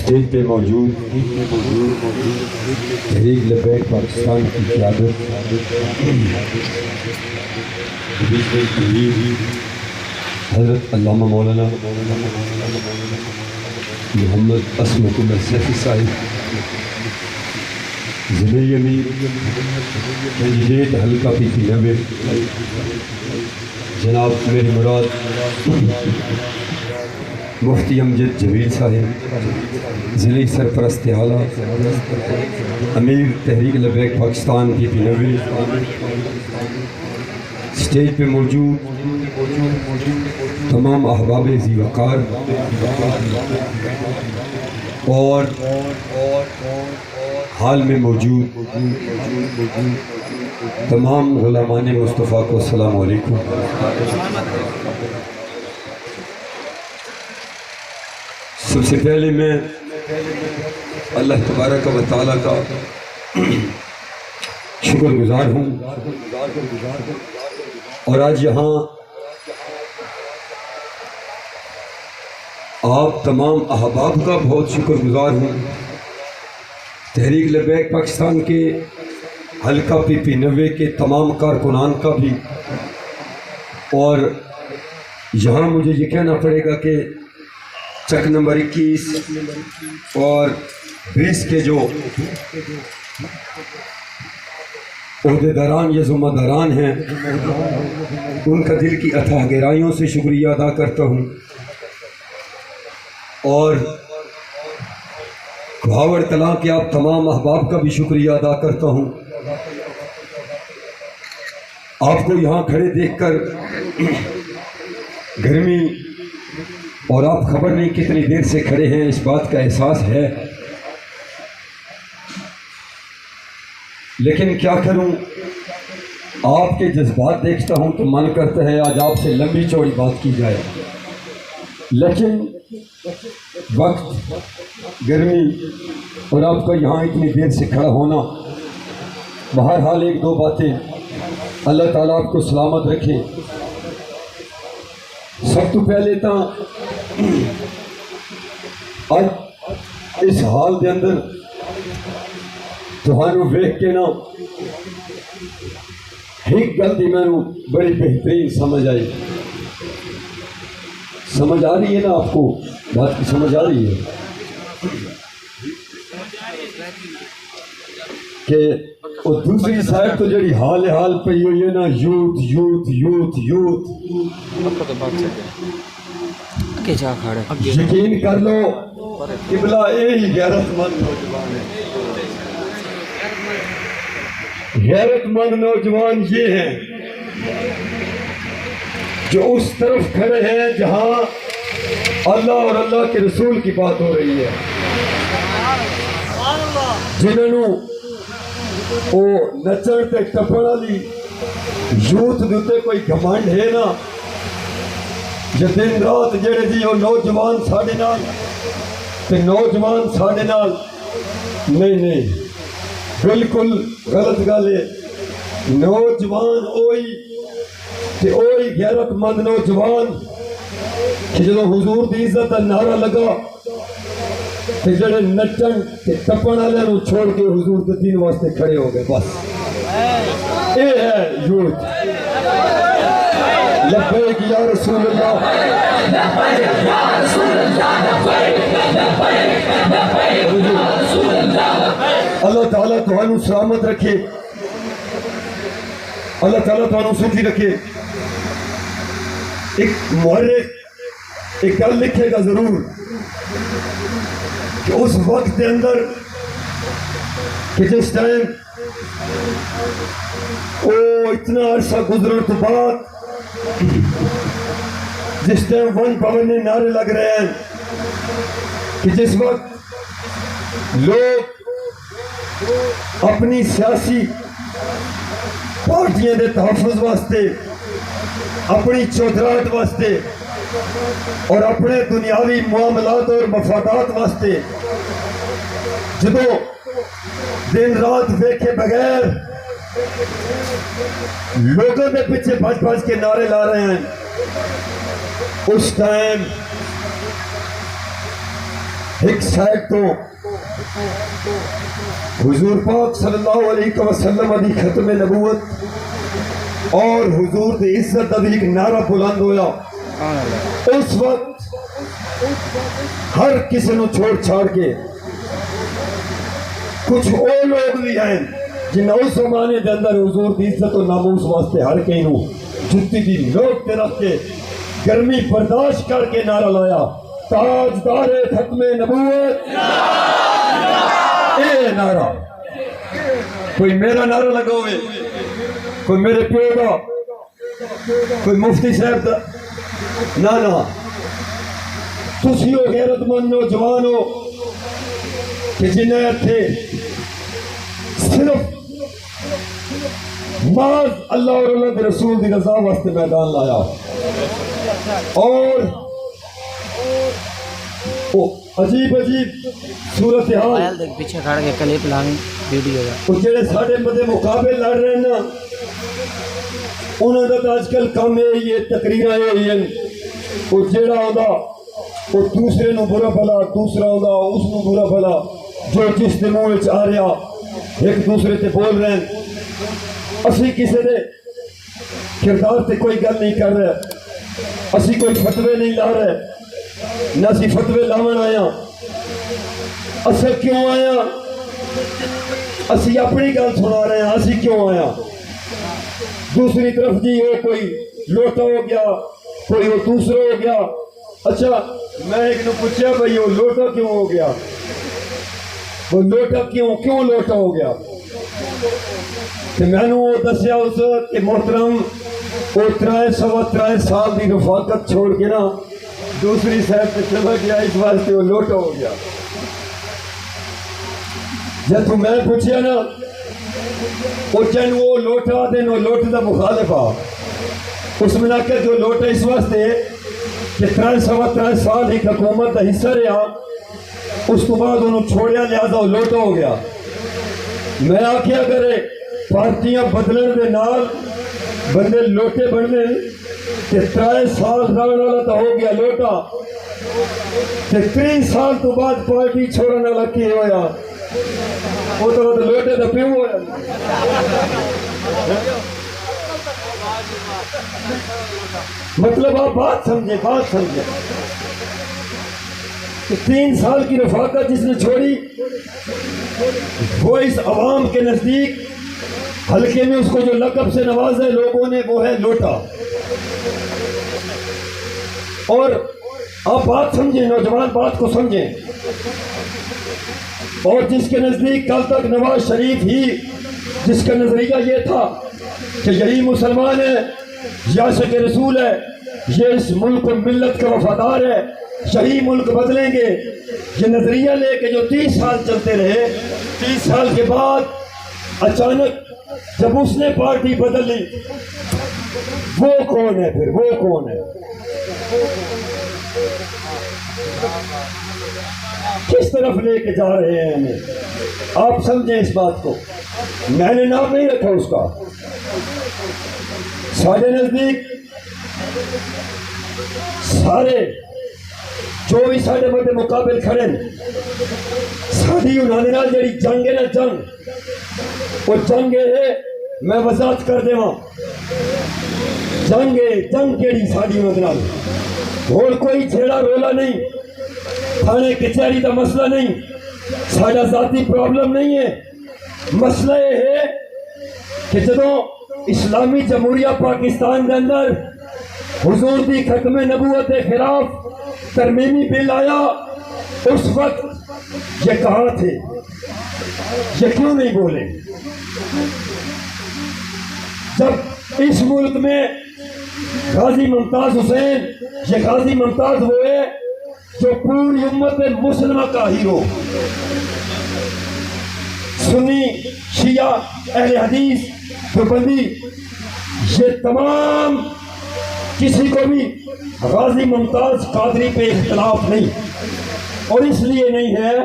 Stage پہ موجود تحریک لبیک پاکستان کی قیادت حضرت علامہ مولانا محمد عصمت اللہ سیفی صاحب، ضلعی امیر کینڈیڈیٹ حلقہ پی پی 90 جناب میری مراد مفتی امجد جمیل صاحب، ضلعی سرپرست اعلیٰ امیر تحریک لبیک پاکستان پی پی 90، اسٹیج پہ موجود تمام احباب ذی وقار اور حال میں موجود تمام غلامان مصطفیٰ کو السلام علیکم۔ سب سے پہلے میں اللہ تبارک و تعالیٰ کا شکر گزار ہوں، اور آج یہاں آپ تمام احباب کا بہت شکر گزار ہوں، تحریک لبیک پاکستان کے حلقہ پی پی 90 کے تمام کارکنان کا بھی، اور یہاں مجھے یہ کہنا پڑے گا کہ چک نمبر 21 اور 20 کے جو عہدیداران یا ذمہ داران ہیں، ان کا دل کی اتھاہ گہرائیوں سے شکریہ ادا کرتا ہوں، اور بھاور کلاں کے آپ تمام احباب کا بھی شکریہ ادا کرتا ہوں۔ آپ کو یہاں کھڑے دیکھ کر گرمی اور آپ خبر نہیں کتنی دیر سے کھڑے ہیں، اس بات کا احساس ہے، لیکن کیا کروں، آپ کے جذبات دیکھتا ہوں تو من کرتا ہے آج آپ سے لمبی چوڑی بات کی جائے، لیکن وقت، گرمی اور آپ کا یہاں اتنی دیر سے کھڑا ہونا، بہرحال ایک دو باتیں، اللہ تعالیٰ آپ کو سلامت رکھے۔ سب تو پہلے تو آج اس حال دے اندر تہانوں ویکھ کے نا ایک گل دی مینوں بڑی بہترین سمجھ آئی۔ سمجھ آ رہی ہے نا آپ کو؟ بات کی سمجھ آ رہی ہے کہ اور دوسری سائڈ تو جڑی حال پہ ہوئی ہے نا، یوتھ یوتھ یوتھ یوتھ، یقین کر لو قبلہ یہی غیرت مند نوجوان ہے۔ غیرت مند نوجوان یہ ہیں جو اس طرف کھڑے ہیں جہاں اللہ اور اللہ کے رسول کی بات ہو رہی ہے، جنہوں او نچن تے ٹپن والی یوتھ دے کوئی گھمنڈ ہے نا، جو دن رات جڑے جی وہ نوجوان ساڈے نال تے نوجوان ساڈے نال، نہیں بالکل غلط گل ہے۔ نوجوان اوہی تے اوہی غیرت مند نوجوان کہ جدو حضور دی عزت دا نعرہ لگا تے جڑے نچن تے ٹپن والے نو چھوڑ کے حضور دے دین واسطے کھڑے ہو گئے، بس اے ہے یوتھ۔ لبیک یا رسول اللہ، لبیک یا رسول اللہ، لبیک یا رسول اللہ۔ اللہ تعالیٰ تمہیں سلامت رکھے، اللہ تعالیٰ تمہیں سنتی رکھے۔ ایک مورخ ایک گل لکھے گا ضرور کہ اس وقت کے اندر کہ جس ٹائم اتنا عرصہ گزرن تو بعد جس ٹائم ون پاونے نعرے لگ رہے ہیں، کہ جس وقت لوگ اپنی سیاسی پارٹیاں دے تحفظ واسطے، اپنی چودراہٹ واسطے اور اپنے دنیاوی معاملات اور مفادات واسطے جدو دن رات ویکھے بغیر لوگوں کے پیچھے بھج کے نعرے لا رہے ہیں، اس ٹائم ایک سائڈ تو حضور پاک صلی اللہ علیہ وسلم دی ختم نبوت اور حضور دی عزت دی ایک نعرہ بلند ہویا. اس وقت ہر کسی نو چھوڑ چھاڑ کے کچھ اور لوگ بھی ہیں جن اس زمانے دے اندر حضور دی عزت و ناموس واسطے ہر کہیں نو جتی دی لوگ تے رکھ کے گرمی برداشت کر کے نعرہ لایا تاجدار ختم نبوت اے نعرہ. کوئی میرا نعرہ لگا ہوئے, کوئی میرے پیو دا, کوئی مفتی صاحب دا, نہ تسی ہو غیرت مند نوجوان ہو کہ جنہیں تھے صرف محض اللہ اور اللہ کے رسول دی رضا واسطے میدان لایا. اور عجیب صورتحال پیچھے کھڑ کے کلپ لانی ویڈیو وہ جڑے ساڈے مدے مقابلے لڑ رہے ہیں نا انہوں نے تو آج کل کام یہ تقریراں یہ ہیں وہ جڑا ہوتا وہ دوسرے نو برا بھلا, دوسرا ہوتا اس نو برا بھلا, جو جس دے منہ آ رہا ایک دوسرے سے بول رہے ہیں. اسی کسی دے کردار سے کوئی گل نہیں کر رہے, اسی کوئی فتوے نہیں لا رہے, نہ اسی فتوے لاون آیا. اصل کیوں آیا؟ اسی اپنی گل سنا رہے ہیں. اسی کیوں آیا؟ دوسری طرف جی وہ کوئی لوٹا ہو گیا, کوئی وہ دوسرا ہو گیا. اچھا میں ایک نے پوچھا بھائی وہ لوٹا کیوں ہو گیا, وہ لوٹا کیوں لوٹا ہو گیا؟ کہ میں نے وہ دسیا اس کہ محترم وہ 3 سال کی رفاقت چھوڑ کے نا دوسری صاحب پہ چلا گیا, اس واسطے وہ لوٹا ہو گیا. جب تو میں پوچھیا نا وہ چین وہ لوٹا دین وہ لوٹ دا مخالف آ اس میں نہ کہ جو لوٹا اس واسطے کہ 3 سال ایک حکومت کا حصہ رہا, اس کو بعد انہوں چھوڑیا لہذا وہ لوٹا ہو گیا. میں آکھیا کرے پارٹیاں بدلن دے نال بندے لوٹے بننے کہ 3 سال رہنے والا تو ہو گیا لوٹا, کہ 3 سال تو بعد پارٹی چھوڑنے والا کی ہویا وہ تو لوٹے تو پیوں ہویا. مطلب آپ بات سمجھیں کہ 3 سال کی رفاقت جس نے چھوڑی وہ اس عوام کے نزدیک حلقے میں اس کو جو لقب سے نوازا ہے لوگوں نے وہ ہے لوٹا. اور آپ بات سمجھیں, نوجوان بات کو سمجھیں. اور جس کے نزدیک کل تک نواز شریف ہی جس کا نظریہ یہ تھا کہ یہی مسلمان ہے, یہ عاشق رسول ہے, یہ اس ملک و ملت کا وفادار ہے, یہی ملک بدلیں گے, یہ نظریہ لے کے جو 30 سال چلتے رہے, 30 سال کے بعد اچانک جب اس نے پارٹی بدل لی, وہ کون ہے پھر, وہ کون ہے, کس طرف لے کے جا رہے ہیں ہمیں؟ آپ سمجھیں اس بات کو. میں نے نام نہیں رکھا اس کا. سارے نزدیک سارے جو بھی سارے بڑے مقابل کھڑے ساری انہوں نے جڑی جنگ ہے نا, جنگ وہ جنگ ہے, میں وضاحت کر دے جنگ کیڑی ساری انہوں اور کوئی چھیڑا رولا نہیں, تھانے کچہری کا مسئلہ نہیں, سارا ذاتی پرابلم نہیں ہے. مسئلہ یہ ہے کہ جدوں اسلامی جمہوریہ پاکستان کے اندر حضور دی ختم نبوت کے خلاف ترمیمی بل آیا, اس وقت یہ کہاں تھے, یہ کیوں نہیں بولے؟ جب اس ملک میں غازی ممتاز حسین, یہ غازی ممتاز ہوئے جو پوری امت مسلمہ کا ہیرو, سنی شیعہ اہل حدیث دیوبندی یہ تمام کسی کو بھی غازی ممتاز قادری پہ اختلاف نہیں, اور اس لیے نہیں ہے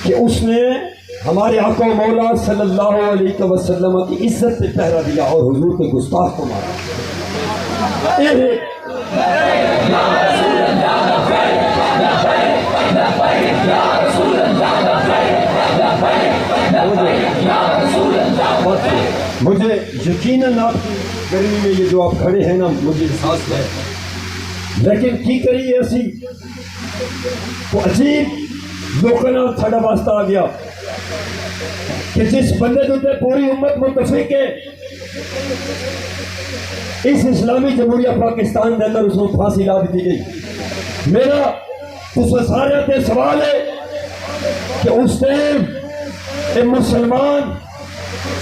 کہ اس نے ہمارے آقا و مولا صلی اللہ علیہ وسلم کی عزت سے پہرا دیا اور حضور کے گستاخ کو مارا. یہ مجھے یقیناً آپ کی گرمی میں یہ جو آپ کھڑے ہیں نا مجھے احساس ہے، لیکن کی کریے اسی وہ عجیب لوگوں نال ساڈا واسطہ آ گیا کہ جس بندے دے پوری امت متفق ہے اس اسلامی جمہوریہ پاکستان کے اندر اس کو پھانسی لا دی گئی۔ میرا اس سارے تے سوال ہے کہ اس ٹائم اے مسلمان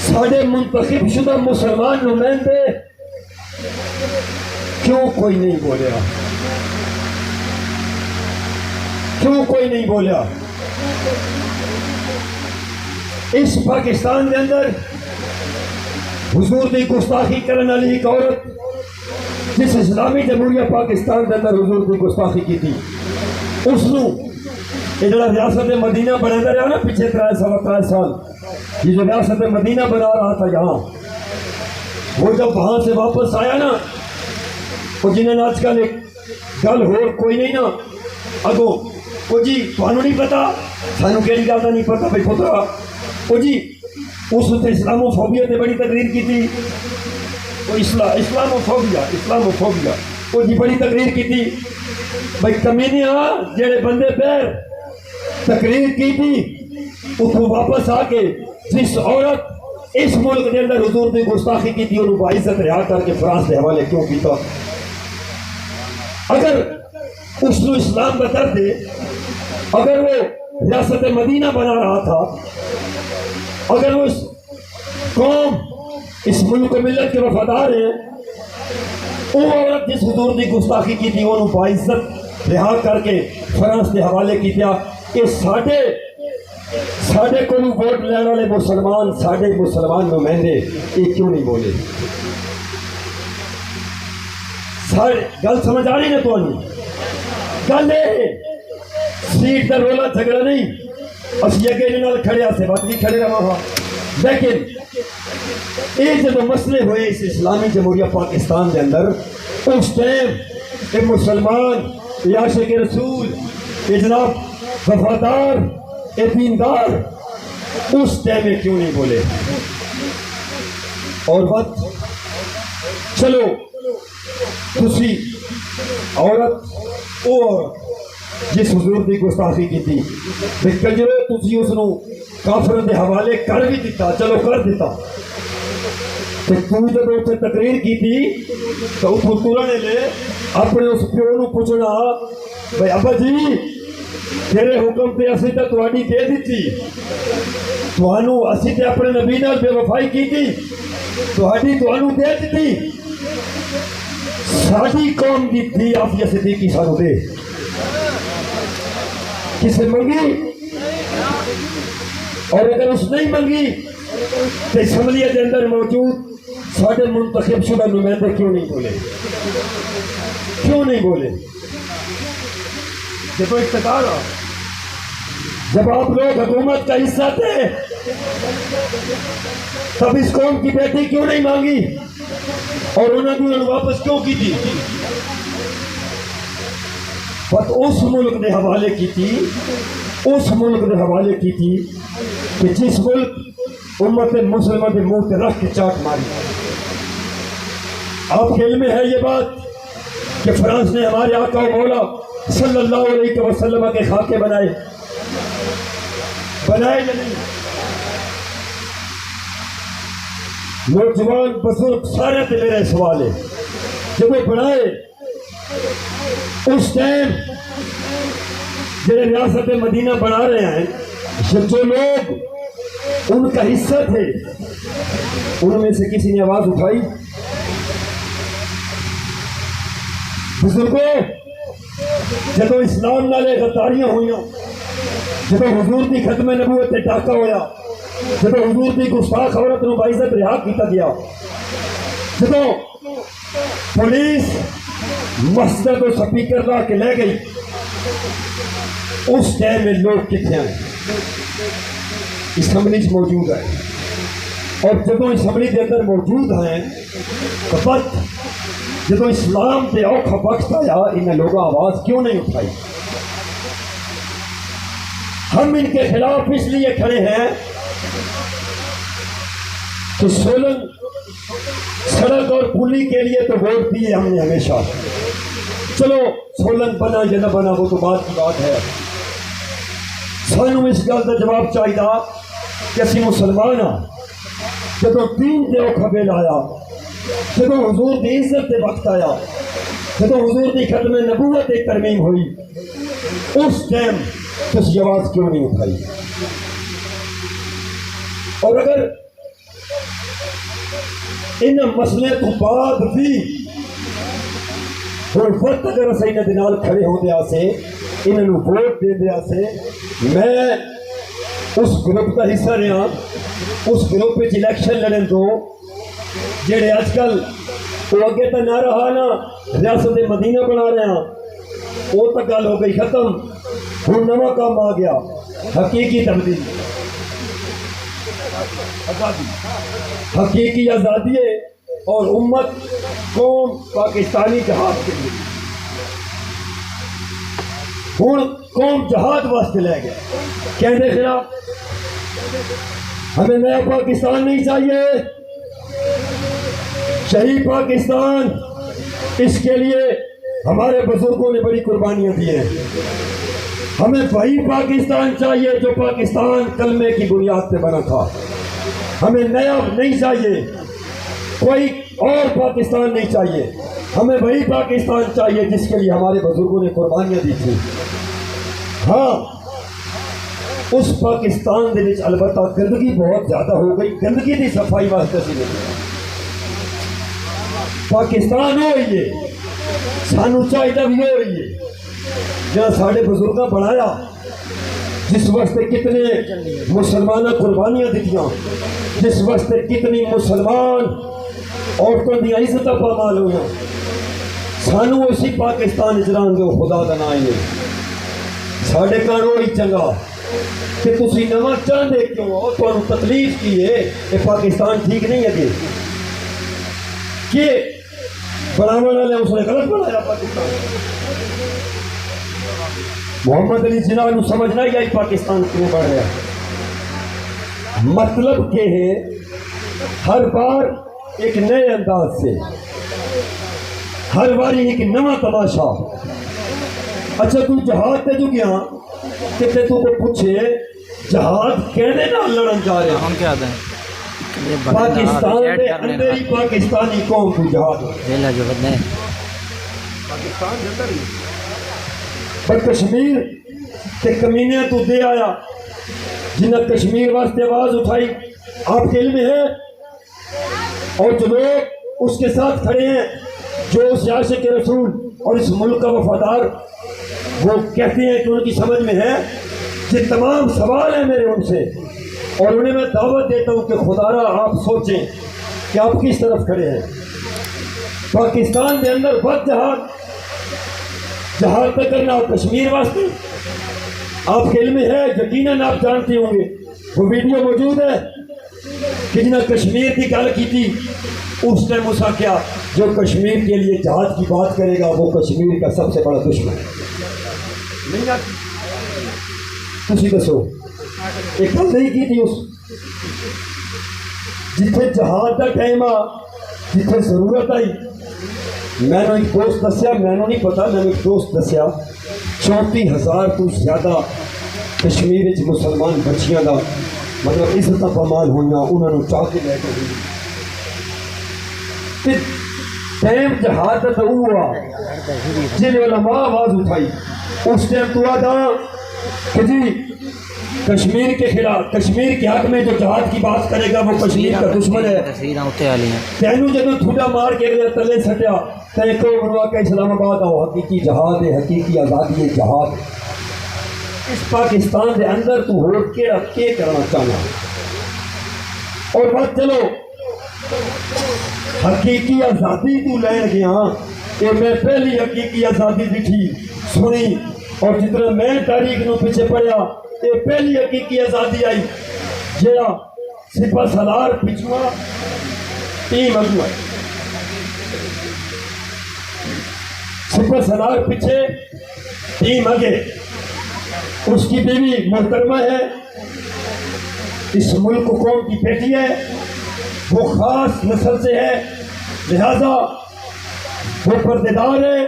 ساڑھے منتخب شدہ مسلمان نمائندے کیوں کوئی نہیں بولیا؟ کیوں کوئی نہیں بولیا؟ اس پاکستان کے اندر حضور دی گستاخی کرنے والی ایک عورت جس اسلامی جمہوریہ پاکستان کے اندر حضور دی گستاخی کی تھی اس نو یہ جڑا ریاست مدینہ بنا رہا نا پیچھے 3 سال یہ جو ریاست مدینہ بنا رہا تھا یہاں، وہ جب وہاں سے واپس آیا نا وہ جنہیں آج کل ایک گل ہو کوئی نہیں نا اگو وہ جی تمہیں نہیں پتا سانو کہڑی گل کا نہیں پتا بھائی پترا وہ جی اس نے اسلاموفوبیا تے بڑی تقریر کی تھی، وہ اسلاموفوبیا وہ جی بڑی تقریر کی تھی بھائی کمینے جڑے بندے پیر تقریر کی تھی اس کو واپس آ کے جس عورت اس ملک کے اندر حضور کی گستاخی کی تھی انہوں باعزت رہا کر کے فرانس کے حوالے کیوں کیتا؟ اگر اس کو اسلام بتا دے، اگر وہ ریاست مدینہ بنا رہا تھا، اگر وہ اس قوم اس ملک و ملت کے وفادار ہیں، وہ عورت جس حضور کی گستاخی کی تھی انہوں باعزت رہا کر کے فرانس کے حوالے کی تھا کہ ساڑھے کو ووٹ لینے والے مسلمان ساڑھے مسلمان نمائندے یہ کیوں نہیں بولے؟ گل سمجھ آ رہی نا تو گل سیٹ کا رولا جھگڑا نہیں اسی اگے انہوں کھڑے سے بات نہیں کھڑے رہا ہاں، لیکن یہ جب مسئلے ہوئے اس اسلامی جمہوریہ پاکستان کے اندر اس ٹائم یہ مسلمان یہ عاشق رسول یہ جناب وفادار یہ دیندار اس ٹائم میں کیوں نہیں بولے؟ اور بات چلو تسی عورت وہ جس حضور کی گستاخی کی تھی کنجرو تسی اس نو کافروں کے حوالے کر بھی دیتا، چلو کر دیتا تو جب اسے تقریر کی تھی تو اس حضور نے لے اپنے اس پیو نو پوچھنا بھائی ابا جی تیرے حکم تے اسی تے تواڈی دے دیتی، تانوں اسی تے اپنے نبی نال بے وفائی کی تھی تواڈی تانوں دے دیتی، ساڈی قوم دی تھی عافیہ صدیقی سانوں دے کسے منگی؟ اور اگر اس نہیں منگی تو اسمبلیہ کے اندر موجود ساڑھے منتخب شدہ نمائندے کیوں نہیں بولے؟ کیوں نہیں بولے؟ جب اقتدار جب آپ لوگ حکومت کا حصہ تھے تب اس قوم کی بیٹی کیوں نہیں مانگی اور انہوں نے واپس کیوں کی تھی؟ بس اس ملک نے حوالے کی تھی، اس ملک نے حوالے کی تھی کہ جس ملک امت مسلمہ کے منہ پہ رکھ کے چاٹ ماری۔ آپ کے علم میں ہے یہ بات کہ فرانس نے ہمارے آقا و مولا صلی اللہ علیہ وسلم کے خاکے بنائے یا نہیں؟ نوجوان بزرگ سارے پہ میرا سوال ہے جب وہ بنائے اس ٹائم جنہیں ریاست مدینہ بنا رہے ہیں جو لوگ ان کا حصہ تھے ان میں سے کسی نے آواز اٹھائی؟ بزرگوں جب اسلام نالے غداریاں ہوئی، جب حضور کی ختم نبوت تے ڈاکہ ہویا، جب حضور کی گستاخ عورت نو باعزت رہا کیتا گیا، جب پولیس مسجد کو سپیکر لا کے لے گئی، اس ٹائم میں لوگ کتنے ہیں؟ اسمبلی موجود ہے، اور جب اسمبلی کے اندر موجود ہیں تو بات جب اسلام کے اوکھا وقت آیا انہیں لوگوں آواز کیوں نہیں اٹھائی؟ ہم ان کے خلاف اس لیے کھڑے ہیں کہ سولن سڑک اور پلی کے لیے تو ووٹ دیے ہم نے ہمیشہ. چلو سولن بنا یا نہ بنا وہ تو بات کی بات ہے. سانو اس گل کا جواب چاہیے کہ اسی مسلمان ہاں. جب دین دے کھبے لایا، جب حضور دی عزت دے وقت آیا، جب حضور دی ختم نبوت ایک ترمیم ہوئی، اس ٹائم تسی آواز کیوں نہیں اٹھائی؟ اور اگر ان مسئلے تو بعد بھی ہر وقت اگر اسے انہاں دے نال کھڑے ہو دیا سے، انہاں نوں ووٹ دے دیا سے، میں اس گروپ کا حصہ رہا. اس گروپ وچ الیکشن لڑن دو جڑے اج کل وہ اگے تو نہ رہا نا ریاست مدینہ بنا رہے ہیں، وہ تو گل ہو گئی ختم. ہوں نواں کام آ گیا، حقیقی تبدیلی، حقیقی آزادی ہے اور امت قوم پاکستانی جہاد کے لیے. ہوں قوم جہاد واسطے لے گئے کہنے خلاف ہمیں نیا پاکستان نہیں چاہیے، شہید پاکستان. اس کے لیے ہمارے بزرگوں نے بڑی قربانیاں دی ہیں. ہمیں وہی پاکستان چاہیے جو پاکستان کلمے کی بنیاد پہ بنا تھا. ہمیں نیا نہیں چاہیے، کوئی اور پاکستان نہیں چاہیے. ہمیں وہی پاکستان چاہیے جس کے لیے ہمارے بزرگوں نے قربانیاں دی تھی. ہاں اس پاکستان دے وچ البتہ گندگی بہت زیادہ ہو گئی. گندگی دی صفائی واسطے سی نہیں. پاکستان ہو رہی ہے، سانو چاہیے بھی ہو رہی ہے جہاں سارے بزرگاں بنایا، جس واسطے کتنے مسلمان قربانیاں دیتیاں، جس واسطے کتنی مسلمان عورتوں دی عزت پامال ہوئی. سانو اسی پاکستان اجران دو خدا دا نام ہے. ساڈے کان وہی چنگا کہ تسی نواں چاہتے کیوں ہو؟ تمہیں تکلیف کی ہے کہ پاکستان ٹھیک نہیں ہے کہ بنانے والے اس نے غلط بنایا پاکستان. محمد علی جناح نو سمجھ نہیں آئی پاکستان کیوں بڑھ رہا. مطلب کہ ہے ہر بار ایک نئے انداز سے، ہر باری ایک نواں تماشا. اچھا تو جہاد تے جو گیا کہ تے تو پوچھے جہاد کہنے نہ لڑن جا رہے ہم کیا دیں پاکستان دے اندر ہی پاکستانی قوم کو جہاد ویلا جو بدنے پاکستان دے اندر ہی پر کشمیر تے کمینے تو دے آیا جنہیں کشمیر واسطے آواز اٹھائی. آپ کے علم ہے اور جو لوگ اس کے ساتھ کھڑے ہیں جو اس عاشق رسول اور اس ملک کا وفادار، وہ کہتے ہیں کہ ان کی سمجھ میں ہے کہ تمام سوال ہیں میرے ان سے، اور انہیں میں دعوت دیتا ہوں کہ خدا را آپ سوچیں کہ آپ کس طرف کھڑے ہیں. پاکستان کے اندر بد جہاد پہ کرنا اور کشمیر واسطے آپ کے علم ہے، یقیناً آپ جانتے ہوں گے، وہ ویڈیو موجود ہے کہ جنہیں کشمیر کی گل کی تھی اس ٹائم اسا کیا جو کشمیر کے لیے جہاد کی بات کرے گا وہ کشمیر کا سب سے بڑا دشمن ہے. نہیں آتی تھی دسو ایک گل نہیں کی تھی اس جتنے جہاد کا ٹائم آ جتنے ضرورت آئی. میں نے ایک دوست دسیا، میں نے نہیں پتا، میں نے ایک دوست دسیا 34,000 تو زیادہ کشمیر مسلمان بچیاں دا مطلب عزت پامال ہونا انہوں نے چاہ کے لے کے ٹائم جہاد کا ہوا جن علماء آواز اٹھائی اس ٹائم تو آدھا کہ جی کشمیر کے خلاف، کشمیر کے حق میں جو جہاد کی بات کرے گا وہ کشمیر کا دشمن ہے. تینوں جب تھوڑا مار کے تلے سٹیا تے کو بنوا کے اسلام آباد آؤ، حقیقی جہاد ہے، حقیقی آزادی ہے، جہاد. اس پاکستان کے اندر تو ووٹ کے رکھ کے کرنا چاہنا اور بات چلو حقیقی آزادی تو لین گیا کہ میں پہلی حقیقی آزادی دیکھی سنی اور جتنا میں تاریخ نو پیچھے پڑھیا یہ پہلی حقیقی آزادی آئی جہاں سپہ سالار پچھوا ٹیم اگوا سپہ سالار پیچھے ٹیم اگے اس کی بیوی محترمہ ہے، اس ملک و قوم کی بیٹی ہے، وہ خاص نسل سے ہے، لہذا وہ پردےدار ہے۔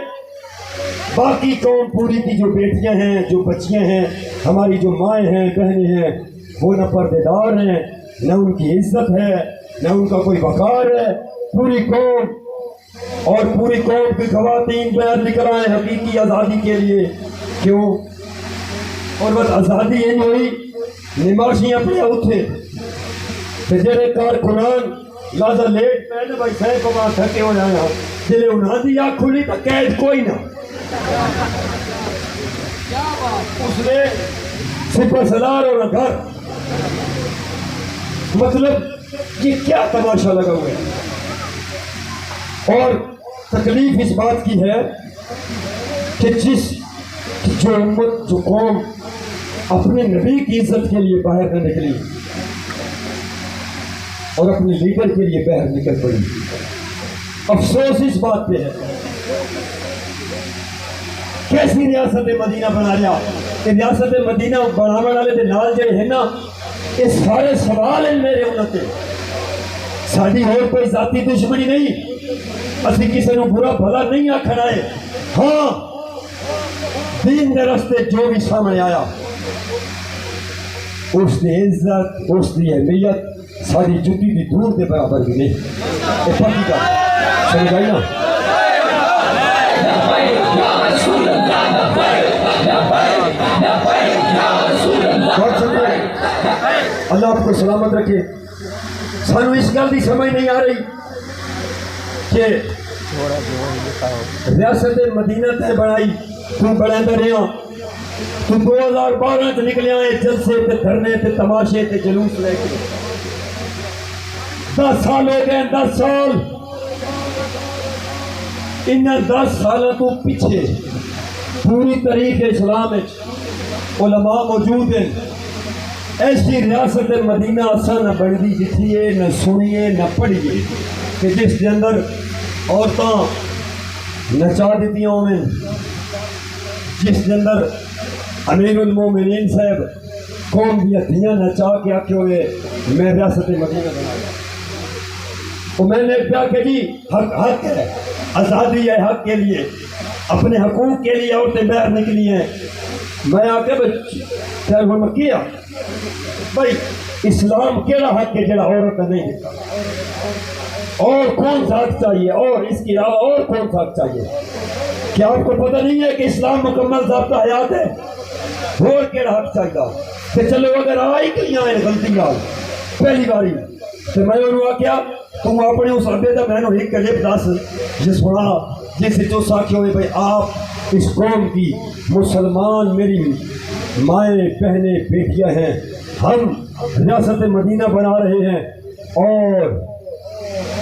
باقی قوم پوری کی جو بیٹیاں ہیں، جو بچیاں ہیں، ہماری جو مائیں ہیں، بہنیں ہیں، وہ نہ پردےدار ہیں، نہ ان کی عزت ہے، نہ ان کا کوئی وقار ہے۔ پوری قوم اور پوری قوم کی خواتین بیعت نکل آئے حقیقی آزادی کے لیے۔ کیوں؟ اور بس آزادی یہ ہوئی نماشی اپنے اٹھے کہ جڑے کارکنان لازا لیٹ پہنے بھائی سائے کو بات تھکے ہو جانا جلے انہاں دی آنکھ کھلی تو قید کوئی نہ، اس نے سپہ سالار اور گھر۔ مطلب یہ کیا تماشا لگا ہوا ہے؟ اور تکلیف اس بات کی ہے کہ جو امت، جو قوم اپنے نبی کی عزت کے لیے باہر نہ نکلی اور اپنے لیڈر کے لیے باہر نکل پڑی۔ افسوس اس بات پہ ہے کیسی ریاست مدینہ بنا لیا کہ ریاست مدینہ بنانے والے دے نال جڑے ہیں نا، یہ سارے سوال ہیں میرے امت۔ ساری اور کوئی ذاتی دشمنی نہیں، اسی کسی نے برا بھلا نہیں آکھنا ہے۔ ہاں دین دے راستے جو بھی سامنے آیا اس دی عزت، اس دی اہمیت ساری جتی دی دور دے برابر بھی نہیں۔ یہ پکی کا سمجھ آئی نا؟ بہت شکریہ، اللہ آپ کو سلامت رکھے۔ سانو اس گل کی سمجھ نہیں آ رہی کہ ریاست مدینہ تے بنائی تو بڑھتا رہا، تو 2012 چ نکلے آئے جلسے تے دھرنے تے تماشے تے جلوس لے کے 10 سال ہو گئے۔ 10 سال ان 10 سالوں تو پیچھے پوری تاریخ اسلام علماء موجود ہیں۔ ایسی ریاست مدینہ اصل نہ بنتی جتھیے، نہ سنیے، نہ پڑھیے کہ جس کے اندر عورتاں نچا دیتی ہوئے، جس کے اندر امیر المومنین صاحب قوم دیا دھیاں نچا کے آکے ہوئے میں ریاست مدینہ بنایا۔ تو میں نے کہا کہ جی حق ہے، آزادی ہے، حق کے لیے، اپنے حقوق کے لیے عورتیں باہر نکلی ہیں۔ میں آ کے میں کیا بھائی اسلام کیڑا حق ہے جڑا عورت نہیں دیتا؟ اور کون سا حق چاہیے؟ اور اس کے علاوہ اور کون سا حق چاہیے؟ کیا آپ کو پتہ نہیں ہے کہ اسلام مکمل ضابطہ حیات ہے؟ اور کیڑا حق چاہیے؟ کہ چلو اگر آئی گئی ہیں غلطی نال پہلی باری تو میں انہوں نے کیا تم اپنے اس عبے دا میں نے ایک کلپ دس جس سنا جس جو ساکھے ہوئے بھائی آپ اس قوم کی مسلمان میری مائیں بہنیں بیٹیاں ہیں، ہم ریاست مدینہ بنا رہے ہیں اور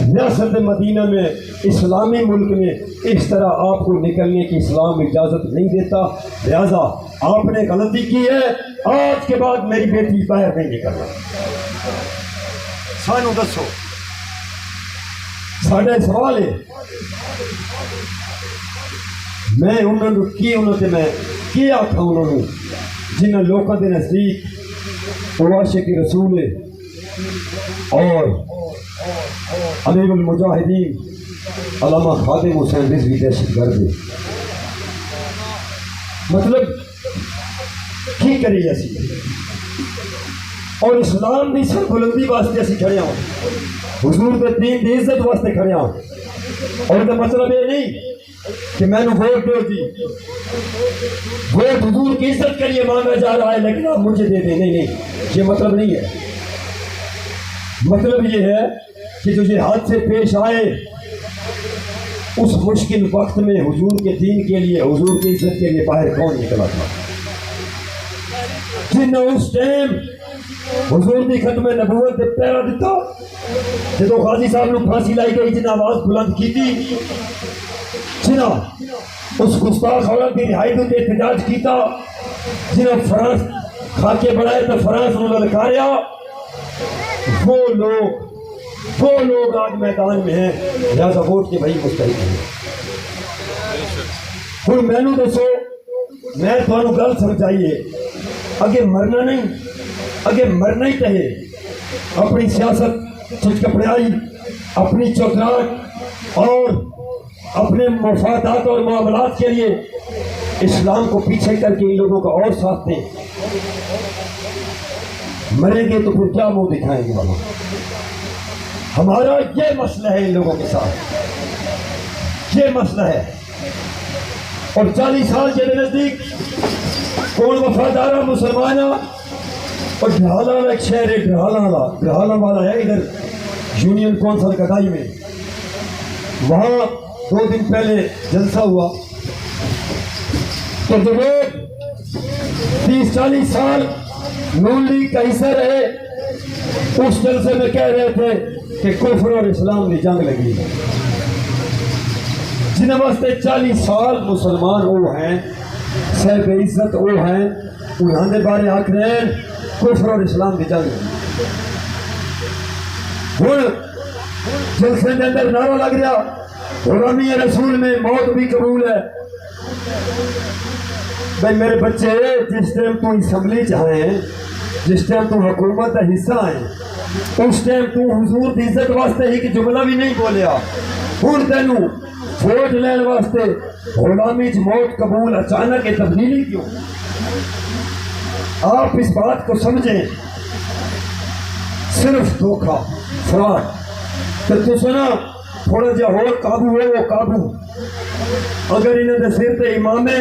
ریاست مدینہ میں اسلامی ملک میں اس طرح آپ کو نکلنے کی اسلام اجازت نہیں دیتا، لہذا آپ نے غلطی کی ہے، آج کے بعد میری بیٹی باہر نہیں نکلنا۔ سانو دسو، ساڑھے سوال ہے میں انہوں نے کی انہوں نے میں کیا آکھا انہوں نے جنہاں لوگوں کے نزدیک عاشق رسول ہے اور امیر المجاہدین علامہ خادم حسین رضوی دہشت گرد ہے۔ مطلب کی کری ایسی اور اسلام دی سر بلندی واسطے اسی کھڑے ہوں، حضور کے دین دی عزت واسطے کھڑے ہوں، اور یہ مطلب یہ نہیں کہ میں نے ووٹ دو جی، ووٹ حضور کی عزت کے لیے مانگا جا رہا ہے لیکن آپ مجھے دے دیں، نہیں، یہ مطلب نہیں ہے۔ مطلب یہ ہے کہ جو یہ حادثے پیش آئے اس مشکل وقت میں حضور کے دین کے لیے، حضور کی عزت کے لیے باہر کون نکلا تھا؟ جنہوں اس ٹائم حضور کی ختم نبوت دے پیرا دیتا، جدو غازی صاحب نے پھانسی لائی گئی، جنہوں آواز بلند کی تھی، جنہوں اس گستاخ عورت کی رہائی دے احتجاج کیتا، جنہوں فرانس خاکے بڑھائے تو فرانس نے للکاریا، وہ لوگ آج میدان میں ہیں، لہذا ووٹ کے بھائی مستحق ہیں۔ ہن مینوں دسو میں تھانوں گل سمجھائیے اگے مرنا نہیں اگے مرنا ہی کہے اپنی سیاست چچکپڑائی اپنی چوتراہٹ اور اپنے مفادات اور معاملات کے لیے اسلام کو پیچھے کر کے ان لوگوں کا اور ساتھ دیں مریں گے تو پھر کیا منہ دکھائیں گے وہاں ہمارا یہ مسئلہ ہے ان لوگوں کے ساتھ یہ مسئلہ ہے اور 40 سال کے نزدیک کون وفادارہ مسلمان اور گرہالہ والا ایک شہر ہے گرہالہ والا ہے ادھر یونین کونسل کٹائی میں وہاں 2 دن پہلے جلسہ ہوا تو جو لوگ 30-40 سال نون لیگ کا حصہ رہے اس جلسے میں کہہ رہے تھے کہ کفر اور اسلام کی جنگ لگی جنہیں واسطے 40 سال مسلمان وہ ہیں صاحب عزت وہ ہیں انہوں نے بارے حق رہے کفر اور اسلام کی جنگ ہوں جلسے کے اندر نعرہ لگ رہا غلامی رسول میں موت بھی قبول ہے بھائی میرے بچے جس ٹائم تو اسمبلی چاہے ہیں جس ٹائم تو حکومت کا حصہ ہیں اس ٹائم تو حضور کی عزت واسطے ہی کہ جملہ بھی نہیں بولیا ہوں تینوں ووٹ لین واسطے غلامی چ موت قبول اچانک یہ تبدیلی کیوں آپ اس بات کو سمجھیں صرف دھوکھا فراڈ تو سنا تھوڑا جہا اور قابو ہے وہ قابو اگر انہوں نے سر تے امامے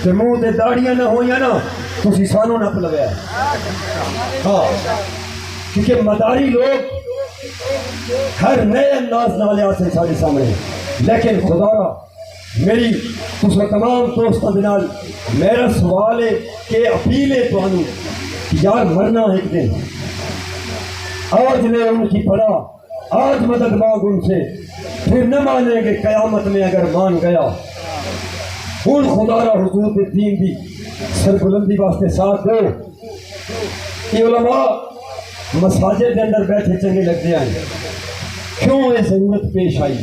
تے منہ تے داڑیاں نہ ہوئیں نا تو سانوں نہ پلویا ہاں کیونکہ مداری لوگ ہر نئے انداز نالے آتے سارے سامنے لیکن خدا میری تسا تمام دوستوں کے نال میرا سوال ہے کہ اپیل ہے تمہیں کہ یار مرنا ایک دن آج لے ان کی پڑا آج مدد مانگ ان سے پھر نہ مانیں گے قیامت میں اگر مان گیا ہوں خدا را حضور کے دین دی سربلندی واسطے ساتھ دو یہ علماء مساجد کے اندر بیٹھے چنگے لگتے ہیں کیوں یہ ضرورت پیش آئی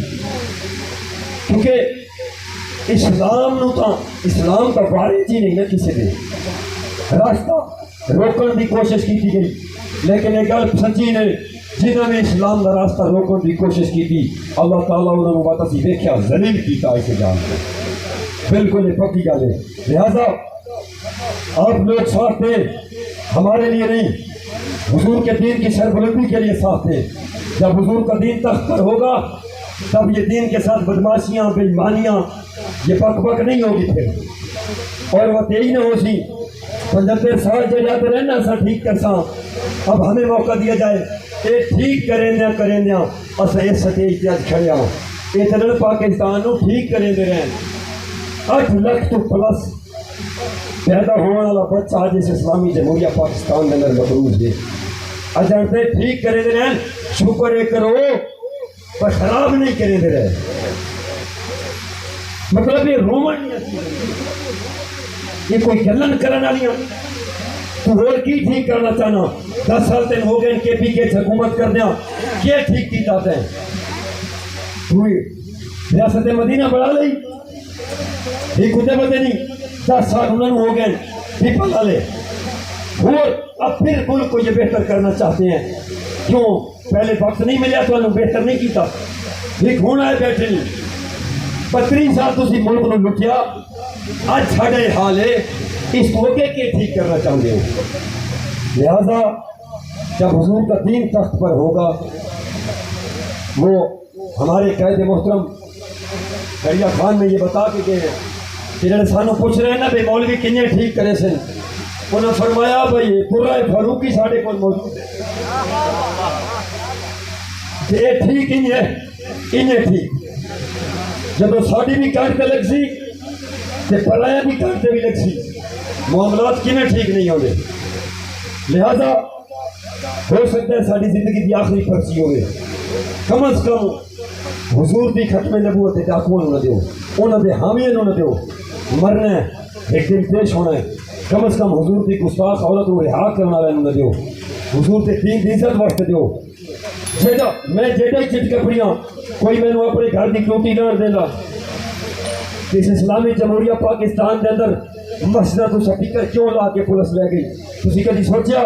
کیونکہ اسلام کا وارث ہی نہیں ہے کسی نے راستہ روکن کی کوشش کی گئی لیکن یہ گل سچی نے جنہوں نے اسلام کا راستہ روکن کی کوشش کی تھی اللہ تعالیٰ انہوں نے بات اسی دیکھا ذلیل کیتا اسے جان کر بالکل یہ پکی گل ہے لہذا آپ لوگ ساتھ دیں ہمارے لیے نہیں حضور کے دین کی سربلندی کے لیے ساتھ دیں جب حضور کا دین تخت پر ہوگا تب یہ دین کے ساتھ بدماشیاں بے ایمانیاں یہ پک پک نہیں ہوگی پھر اور وہ تیئی نہ ہو سی 75 سال جو جاتے رہنا سا ٹھیک کر سا اب ہمیں موقع دیا جائے اے ٹھیک کریں دیا اسا اس سٹیج تے اج کھڑے ہوں اے تلل پاکستان نو ٹھیک کریں دے رہے 8 لاکھ تو پلس پیدا ہونے والا بچہ آج اس اسلامی جمہوریہ پاکستان کے اندر مقروض ہے اجانتے ٹھیک کریں دے رہے شکر کرو پر خراب نہیں کریں دے رہے مطلب یہ رومن نہیں یہ کوئی گلن کرنے والیاں تو اور کی ٹھیک کرنا چاہنا 10 سال تین ہو گئے کے پی کے حکومت کر دیا کیا ٹھیک کی چاہتے ہیں ریاست مدینہ بڑھا لئی یہ کتے بتے نہیں 10 سال انہوں ہو گئے بھی پڑھا لے اور اب پھر ملک کو یہ بہتر کرنا چاہتے ہیں کیوں پہلے وقت نہیں ملیا تو انہوں بہتر نہیں کیتا یہ ہونا ہے بیٹھے نہیں 35 سال تو اسی ملک نے لٹیا آج ساڑھے حال ہے اس موقع کے ٹھیک کرنا چاہتے ہو لہذا جب حضور کا دین تخت پر ہوگا وہ ہمارے قائد محترم دریا خان نے یہ بتا کے گئے کہ جڑے سانو پوچھ رہے ہیں نا بھائی مولوی کنجے ٹھیک کرے سن انہوں نے فرمایا بھائی قرہ فاروقی ساڑھے کو موجود ہے کہ یہ ٹھیک انہیں ٹھیک جب وہ ساڑھی بھی کاٹتے لگ سی کہ پڑھایا بھی کاٹتے بھی لگ سی معاملات کنہیں ٹھیک نہیں ہوئے لہذا ہو سکتا ہے ساری زندگی کی آخری پرچی ہوئے کم از کم حضور کی ختم نبوت ڈاکوؤں نہ دیو انہوں نے حامیوں نہ دیو مرنا ہے ایک دن پیش ہونا ہے کم از کم حضور کی گستاخ عورت کو رہا کرنا والے نہ دیو حضور کے دین کی عزت واسطے دیو جیڑا میں جیڑا ہی چٹ کپڑیاں کوئی میں نے اپنے گھر کی کیوٹی نہ دینا اس اسلامی جمہوریہ پاکستان کے اندر مسجد تو سپیکر کیوں لا کے پولیس لے گئی؟ تسی کدی سوچیا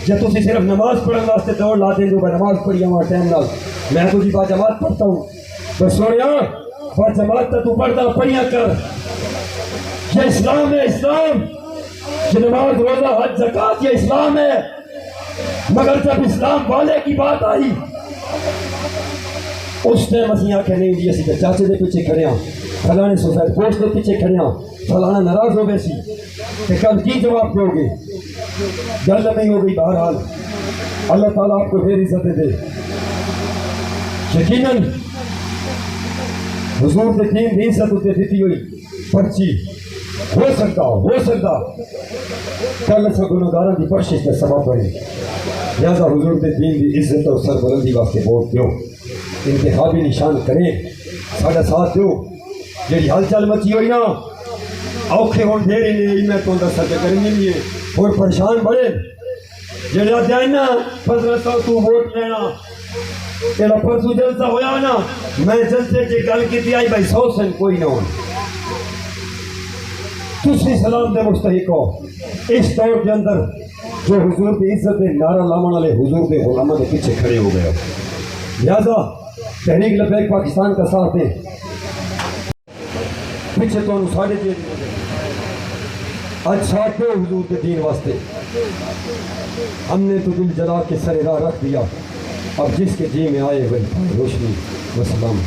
جے تسی صرف نماز پڑھنے واسطے دوڑ لا دیں جو میں نماز پڑھی ہوں ٹائم نال میں تو جی با جماعت پڑھتا ہوں تو سوڑیا با جماعت تو پڑھتا پڑھیا کر یہ اسلام ہے اسلام یہ نماز روزہ حج زکات یہ اسلام ہے مگر جب اسلام والے کی بات آئی اس ٹائم اسی آنکھیں نہیں دی اسی چاچے دے پیچھے کھڑے ہاں فلانے سوسائٹی پوسٹ دے پیچھے کھڑے ہاں فلانا ناراض ہو گئے سی کہ کل کی جواب دو گے گل نہیں ہو گئی بہرحال اللہ تعالیٰ آپ کو پھر عزت دے یقیناً حضور کے دین دی عزت ہوتے دیتی ہوئی پرچی ہو سکتا کل سے گناہگاراں دی بخشش کا سبب بنے لہذا حضور کے دین دی عزت اور سربلندی واسطے ووٹ دیو انتخابی نشان کریں ساڈا ساتھ دیو جی ہل چل مچی ہوئی نا اوکھے ہون ڈھیری نہیں میں تو دس سکے کرنی نہیں ہے اور پریشان بڑے جڑا دین نا 1500 تو ووٹ لینا تیرا پرسو جلسہ ہویا نا میں جلسے کی گل کی آئی بھائی 100 سن کوئی نہ ہو تسی سلام دے مستحق ہو اس دور کے اندر جو حضور کی عزت دے نعرہ لاون والے حضور کے غلاموں کے پیچھے کھڑے ہو گئے لہذا تحریک لبیک پاکستان کا ساتھ دیں پیچھے تو ساڑھے دے آج ساتھ دو حضور کے دین واسطے ہم نے تو دل جلا کے سر راہ رکھ دیا اب جس کے جی میں آئے وہی روشنی وسلام